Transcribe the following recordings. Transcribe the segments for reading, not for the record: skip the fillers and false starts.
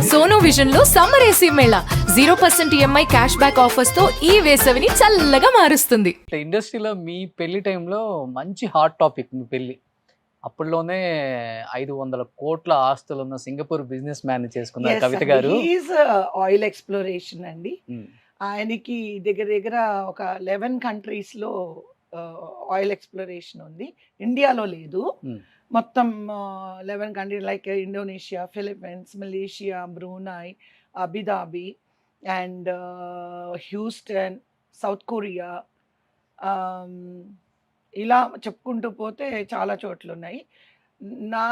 Sono vision లో summer AC Mela 0% EMI cash back offers తో ఈ వేసవిని చల్లగా మారుస్తుంది. ఇండస్ట్రీలో మీ పెళ్లి టైంలో మంచి హాట్ టాపిక్ మీ పెళ్లి. అప్పట్లోనే 500 కోట్ల ఆస్తులు ఉన్న సింగపూర్ బిజినెస్ మ్యాన్ చేసుకున్నారు కవిత గారు. ఆయిల్ ఎక్స్ప్లోరేషన్ అండి. ఉమ్, ఆయనకి దగ్గర దగ్గర ఒక 11 కంట్రీస్ లో ఆయిల్ ఎక్స్ప్లోరేషన్ ఉంది. ఇండియాలో లేదు. ఉమ్, మొత్తం 11 countries like Indonesia, Philippines, Malaysia, Brunei, Abu Dhabi and Houston, south Korea, ఇలా చెప్పుకుంటూ పోతే చాలా చోట్ల ఉన్నాయి. నా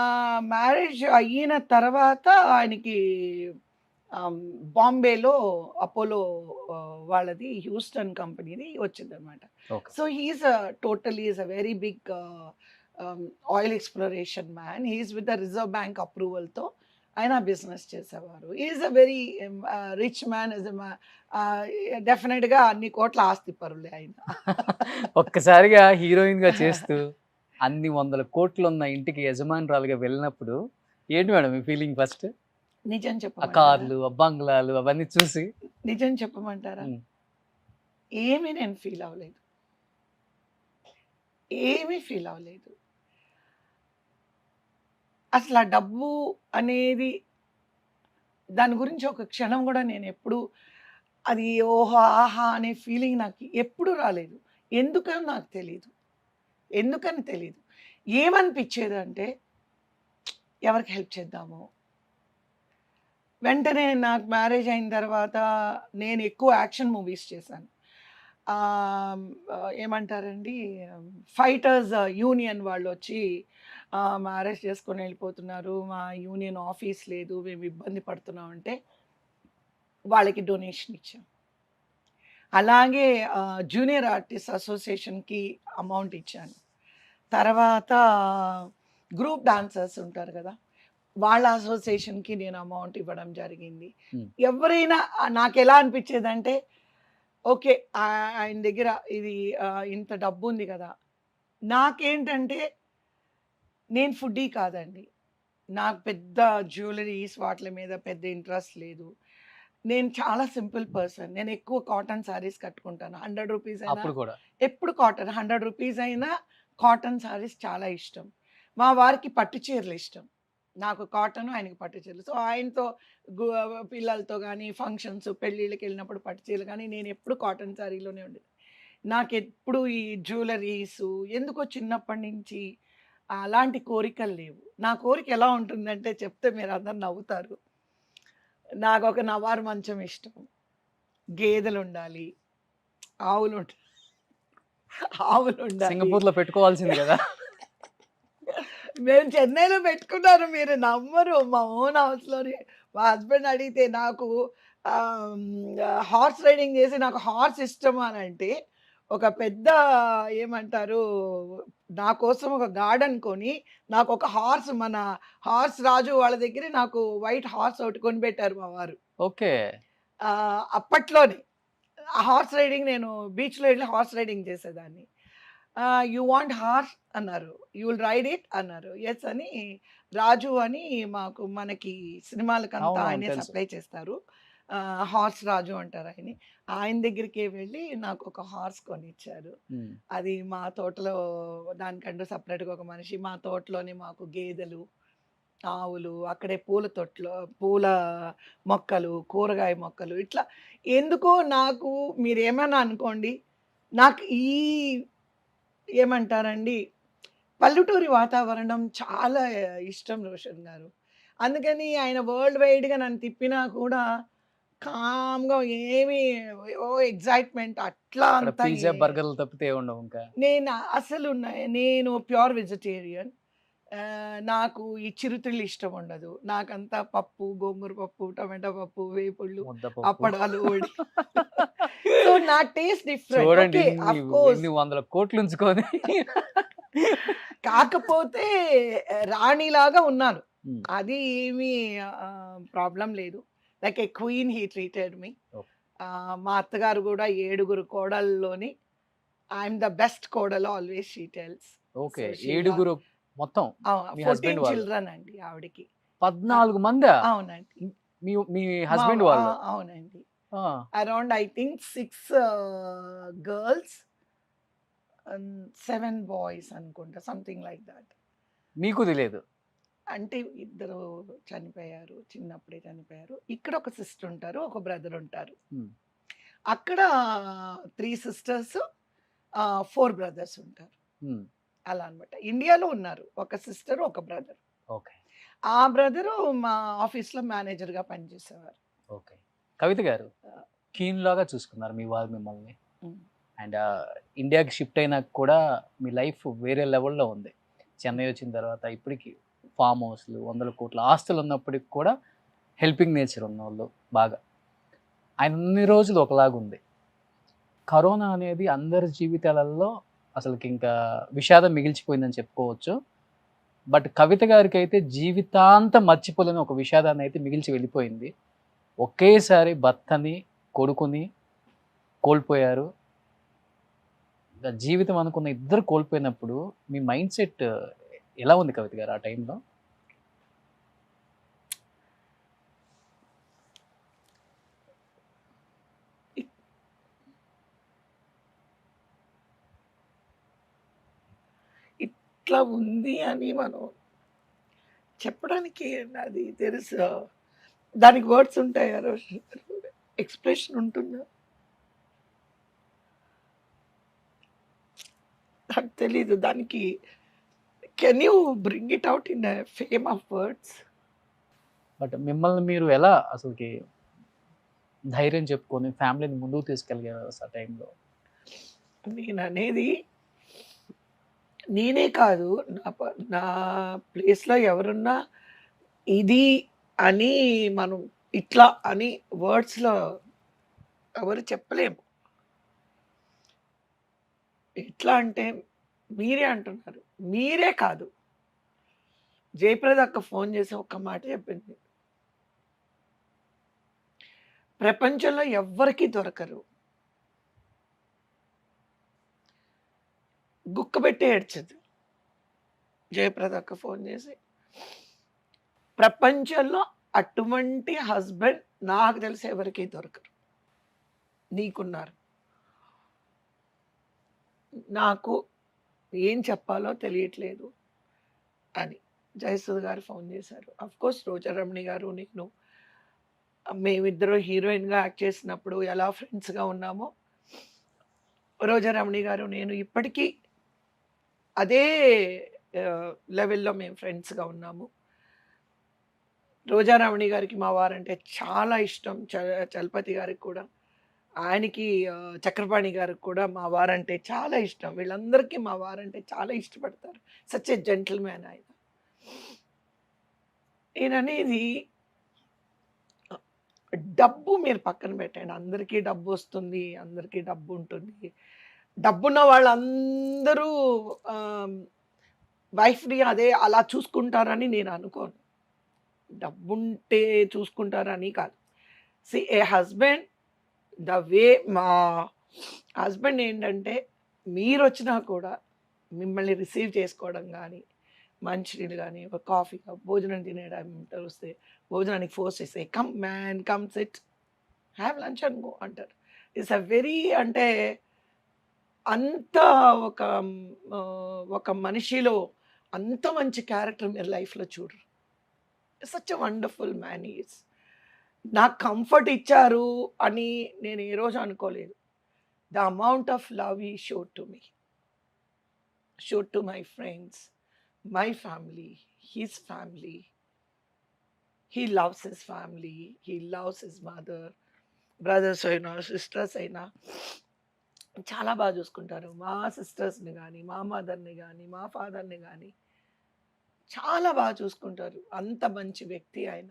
మ్యారేజ్ అయిన తర్వాత ఆయనకి బాంబేలో అపోలో వాళ్ళది హ్యూస్టన్ కంపెనీది వచ్చిందనమాట. Okay. So he's total is a very big oil exploration man. He's with the reserve bank అప్రూవల్తో ఆయన బిజినెస్ చేసేవారు. Is a very rich man. Is డెఫినెట్గా అన్ని కోట్ల ఆస్తి పరులే ఆయన. ఒక్కసారిగా హీరోయిన్ గా చేస్తూ అన్ని 100 కోట్లు ఉన్న ఇంటికి యజమానురాలుగా వెళ్ళినప్పుడు ఏంటి మేడం మీ ఫీలింగ్ ఫస్ట్? నిజం ఆ చెప్పమంటారా? కార్లు, ఆ బంగ్లాలు అవన్నీ చూసి నిజం చెప్పమంటారా? ఉమ్, ఏమీ నేను ఫీల్ అవ్వలేదు. ఏమీ ఫీల్ అవ్వలేదు. అసలు ఆ డబ్బు అనేది దాని గురించి ఒక క్షణం కూడా నేను ఎప్పుడు అది ఓహో ఆహా అనే ఫీలింగ్ నాకు ఎప్పుడు రాలేదు. ఎందుకని నాకు తెలియదు. ఎందుకని తెలియదు. ఏమనిపించేదంటే ఎవరికి హెల్ప్ చేద్దాము. వెంటనే నాకు మ్యారేజ్ అయిన తర్వాత నేను ఎక్కువ యాక్షన్ మూవీస్ చేశాను. ఏమంటారండి, ఫైటర్స్ యూనియన్ వాళ్ళు వచ్చి మ్యారేజ్ చేసుకొని వెళ్ళిపోతున్నారు, మా యూనియన్ ఆఫీస్ లేదు, మేము ఇబ్బంది పడుతున్నాం అంటే వాళ్ళకి డొనేషన్ ఇచ్చాం. అలాగే జూనియర్ ఆర్టిస్ట్ అసోసియేషన్కి అమౌంట్ ఇచ్చాను. తర్వాత గ్రూప్ డాన్సర్స్ ఉంటారు కదా, వాళ్ళ అసోసియేషన్కి నేను అమౌంట్ ఇవ్వడం జరిగింది. ఎవరైనా నాకు ఎలా అనిపించేదంటే ఓకే ఆయన దగ్గర ఇది ఇంత డబ్బు ఉంది కదా. నాకేంటంటే నేను ఫుడ్డీ కాదండి. నాకు పెద్ద జ్యువెలరీస్ వాటి మీద పెద్ద ఇంట్రెస్ట్ లేదు. నేను చాలా సింపుల్ పర్సన్. నేను ఎక్కువ కాటన్ శారీస్ కట్టుకుంటాను. 100 రూపీస్ అయినా అప్పుడు కూడా ఎప్పుడు కాటన్, 100 రూపీస్ అయినా కాటన్ శారీస్ చాలా ఇష్టం. మా వారికి పట్టు చీరలు ఇష్టం. నాకు కాటన్, ఆయనకి పట్టు చీరలు. సో ఆయనతో పిల్లలతో కానీ ఫంక్షన్స్ పెళ్ళిళ్ళకి వెళ్ళినప్పుడు పట్టు చీరలు కానీ నేను ఎప్పుడు కాటన్ శారీలోనే ఉండేది. నాకు ఎప్పుడు ఈ జ్యువెలరీస్ ఎందుకో చిన్నప్పటి నుంచి అలాంటి కోరికలు లేవు. నా కోరిక ఎలా ఉంటుందంటే చెప్తే మీరు అందరు నవ్వుతారు. నాకు ఒక నవారు మంచం ఇష్టం, గేదెలు ఉండాలి, ఆవులు ఉండాలి. సింగపూర్ లో పెట్టుకోవాల్సింది కదా. మేము చెన్నైలో పెట్టుకున్నారు, మీరు నమ్మరు. మా ఓన్ హౌస్లోని మా హస్బెండ్ అడిగితే నాకు హార్స్ రైడింగ్ చేసి నాకు హార్స్ ఇష్టం అని అంటే ఒక పెద్ద ఏమంటారు నా కోసం ఒక గార్డెన్ కొని నాకు ఒక హార్స్, మన హార్స్ రాజు వాళ్ళ దగ్గర నాకు వైట్ హార్స్ ఒకటి కొనిపెట్టారు మా వారు. ఓకే. అప్పట్లోనే ఆ హార్స్ రైడింగ్ నేను బీచ్లో వెళ్ళి హార్స్ రైడింగ్ చేసేదాన్ని. యూ వాంట్ హార్స్ అన్నారు, యూ విల్ రైడ్ ఇట్ అన్నారు. ఎస్ అని రాజు అని మనకి సినిమాలకంతా అవునవును, ఆయనే తెలుసు. సప్లై చేస్తారు. హార్స్ రాజు అంటారు ఆయన. ఆయన దగ్గరికి వెళ్ళి నాకు ఒక హార్స్ కొనిచ్చారు. ఉమ్, అది మా తోటలో దానికంటూ సపరేట్గా ఒక మనిషి, మా తోటలోనే మాకు గేదెలు, ఆవులు, అక్కడే పూల తొట్లో పూల మొక్కలు, కూరగాయ మొక్కలు, ఇట్లా ఎందుకో నాకు మీరేమన్నా అనుకోండి, నాకు ఈ ఏమంటారండి పల్లెటూరి వాతావరణం చాలా ఇష్టం రోషన్ గారు. అందుకని ఆయన వరల్డ్ వైడ్గా నన్ను తిప్పినా కూడా కామ్గా ఏమి ఎగ్జైట్మెంట్ అట్లా అక్కడ అంతా పిజ్జా బర్గర్లు తప్పితే ఉండవు ఇంకా. నేను ప్యూర్ వెజిటేరియన్. నాకు ఈ చిరుతిళ్ళు ఇష్టం ఉండదు. నాకంతా పప్పు, గోంగూర పప్పు, టమాటా పప్పు, వేపుళ్ళు, ముద్దపప్పు. అప్పడాలు, వడి. సో నా టేస్ట్ డిఫరెంట్. చూడండి, ఓకే, ఆఫ్ కోర్స్. ఇన్ని 100 కోట్లు ఉంచుకొని కాకపోతే రాణిలాగా ఉన్నాను. ఉమ్, అది ఏమీ ప్రాబ్లం లేదు. Like A queen he treated me. Okay. మా అత్తగారు కూడా 7 కోడల్లోని ఐఎమ్ ద బెస్ట్ కోడలు always she tells. Okay. So she 7 మొత్తం మీ 14 హస్బెండ్ వాళ్ళు చిల్డ్రన్ అండి ఆవిడకి. 14 మందా? అవునండి. మీ హస్బెండ్ వాళ్ళు అవునండి. ఆ, around I think 6 girls and 7 boys అనుకుంటా. Something like that. మీకు తెలియదు. అంటే ఇద్దరు చనిపోయారు. చిన్నప్పుడే చనిపోయారు. ఇక్కడ ఒక సిస్టర్ ఉంటారు. ఒక బ్రదర్ ఉంటారు. Hmm. అక్కడ 3 సిస్టర్స్ 4 బ్రదర్స్ ఉంటారు. Hmm. అలా అన్నమాట. ఇండియాలో ఉన్నారు. ఒక సిస్టర్, ఒక బ్రదర్. ఓకే. ఆ బ్రదరు మా ఆఫీస్‌లో మేనేజర్‌గా పనిచేసేవారు. ఓకే. కవిత గారు ఆ! కీన్ లాగా చూసుకున్నారు మీ వాళ్ళు మిమ్మల్ని. హ్మ్. అండ్ ఇండియాకి షిఫ్ట్ అయినాక కూడా మీ లైఫ్ వేరే లెవెల్‌లో ఉంది. చెన్నై వచ్చిన తర్వాత ఇప్పటికి ఫామ్ హౌస్‌లు, వందల కోట్ల ఆస్తులు ఉన్నప్పటికి కూడా హెల్పింగ్ నేచర్ ఉన్నోళ్ళు బాగా. ఆయన అన్ని రోజులు ఒకలాగుంది. కరోనా అనేది అందరి జీవితాలలో అసలుకి ఇంకా విషాదం మిగిల్చిపోయిందని చెప్పుకోవచ్చు. బట్ కవిత గారికైతే జీవితాంతం మర్చిపోలేని ఒక విషాదాన్ని అయితే మిగిల్చి వెళ్ళిపోయింది. ఒకేసారి భర్తని, కొడుకుని కోల్పోయారు. ఇంకా జీవితం అనుకున్న ఇద్దరు కోల్పోయినప్పుడు మీ మైండ్ సెట్ ఎలా ఉంది కవిత గారు ఆ టైంలో? ఇట్లా ఉంది అని మనం చెప్పడానికి అది తెలుసు. దానికి వర్డ్స్ ఉంటాయా రోషని గారు? ఎక్స్‌ప్రెషన్ ఉంటుందా? నాకు తెలీదు. దానికి can you bring it out in a fame of words? But మిమ్మల్ని మీరు ఎలా అసలుకి ధైర్యం చెప్పుకొని ఫ్యామిలీని ముందుకు తీసుకెళ్ళగారు ఆ టైంలో? నేననేది నేనే కాదు. నా ప్లేస్‌లో ఎవరున్నా ఇది అని మనం ఇట్లా అని వర్డ్స్‌లో ఎవరు చెప్పలేము. ఎట్లా అంటే మీరే అంటున్నారు. మీరే కాదు. జయప్రద అక్క ఫోన్ చేసి ఒక్క మాట చెప్పింది. ప్రపంచంలో ఎవ్వరికీ దొరకరు. గుక్కబెట్టి ఏడ్చింది. జయప్రద అక్క ఫోన్ చేసి, ప్రపంచంలో అటువంటి హస్బెండ్ నాకు తెలిసి ఎవరికీ దొరకరు. నీకున్నారు. నాకు ఏం చెప్పాలో తెలియట్లేదు అని. జయసుధ గారు ఫోన్ చేశారు. అఫ్‌కోర్స్ రోజారమణి గారు, నేను మేమిద్దరం హీరోయిన్‌గా యాక్ట్ చేసినప్పుడు ఎలా ఫ్రెండ్స్‌గా ఉన్నామో, రోజారమణి గారు, నేను ఇప్పటికీ అదే లెవెల్‌లో మేము ఫ్రెండ్స్‌గా ఉన్నాము. రోజారమణి గారికి మా వారంటే చాలా ఇష్టం. చలపతి గారికి కూడా. ఆయనకి చక్రపాణి గారికి కూడా మా వారంటే చాలా ఇష్టం. వీళ్ళందరికీ మా వారంటే చాలా ఇష్టపడతారు. సచ్ ఎ జెంటిల్‌మ్యాన్ ఆయన. నేననేది డబ్బు మీరు పక్కన పెట్టండి. అందరికీ డబ్బొస్తుంది. అందరికీ డబ్బుంటుంది. డబ్బున్న వాళ్ళందరూ వైఫ్‌ని అలా చూసుకుంటారని నేను అనుకోను. డబ్బుంటే చూసుకుంటారని కాదు. See a husband the way మా హస్బెండ్ ఏంటంటే మీరొచ్చినా కూడా మిమ్మల్ని రిసీవ్ చేసుకోవడం గానీ, మంచినీళ్ళు గానీ, ఒక కాఫీ, భోజనం తినేయడానికి వస్తే భోజనానికి ఫోర్స్ చేస్తే, come man come SIT, have lunch and go అంటారు. ఇట్స్ ఎ వెరీ అంటే అంత ఒక ఒక మనిషిలో అంత మంచి క్యారెక్టర్ మీరు లైఫ్‌లో చూడరు. Such a wonderful man he is. నాకు కంఫర్ట్ ఇచ్చారు అని నేను ఏ రోజు అనుకోలేదు. The amount of love he showed to me, showed to my friends, my family, his family. He loves his family, he loves his mother, brothers అయినా, sisters అయినా చాలా బాగా చూసుకుంటారు. మా సిస్టర్స్‌ని గానీ, మా మదర్‌ని గానీ, మా ఫాదర్‌ని గానీ చాలా బాగా చూసుకుంటారు. అంత మంచి వ్యక్తి ఆయన.